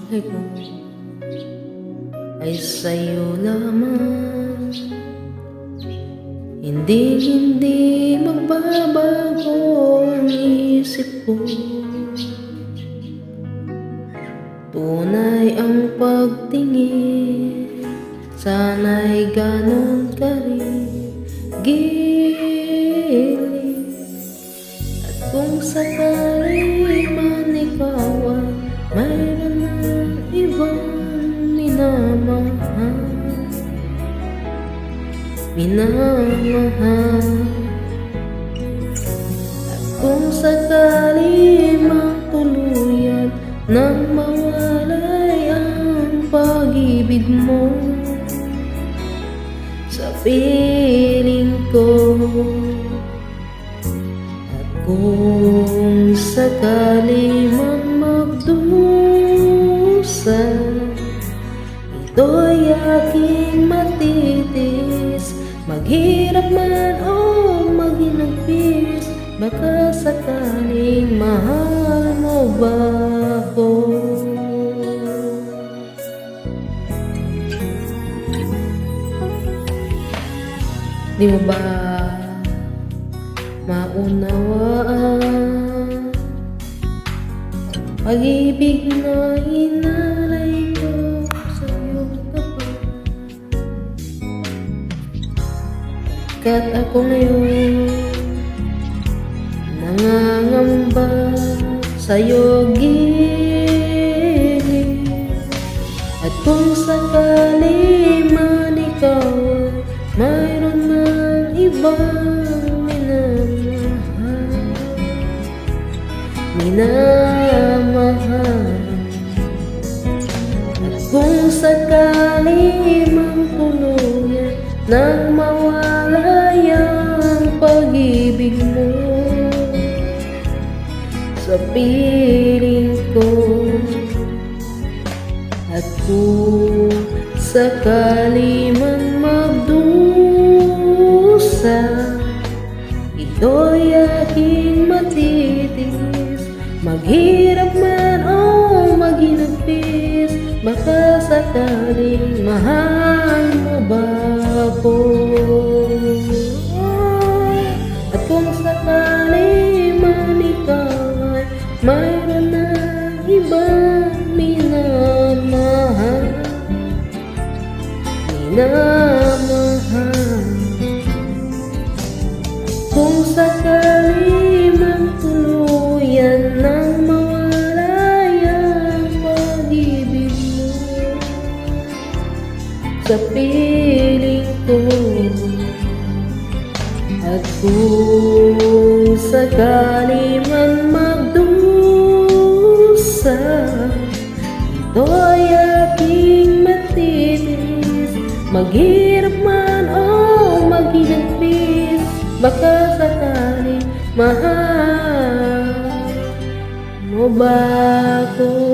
buhay ko ay sa'yo lamang. Hindi magbabago ang isip ko. Tunay ang pagtingin, sana'y ganon ka rin gilid. At kung sakali man ikaw ay mayroon ng ibang minamahal, at kung sakali mang tuluyan nang mawalay ang pag-ibig mo sa piling ko, at kung sakali mang magdusa, ito'y aking matitis. Maghirap man o maginagpis, baka sakaling mahal mo ba ako? Di mo ba maunawaan pag-ibig na inalay ko sa iyong tapat? Kat ako ngayon nangangamba sa'yo gilid, at kung sakali man ikaw mayroon ng ibang minamahal, at kung sakali mang tuluyan nang mawalay ang pag-ibig mo sa piling ko, at kung sakali man magdusa, ito'y aking matitis. Maghirap man o maginagpis, baka sakaling mahal mo ba ako? At kung sakali man ikaw ay mayroon ng ibang minamahal, kung sakali man tuluyan nang mawalay ang pag-ibig mo sa piling ko, at kung sakali man magdusa, ito'y aking matitis. Maghirap man o maginagpis, baka sakaling mahal mo ba ako?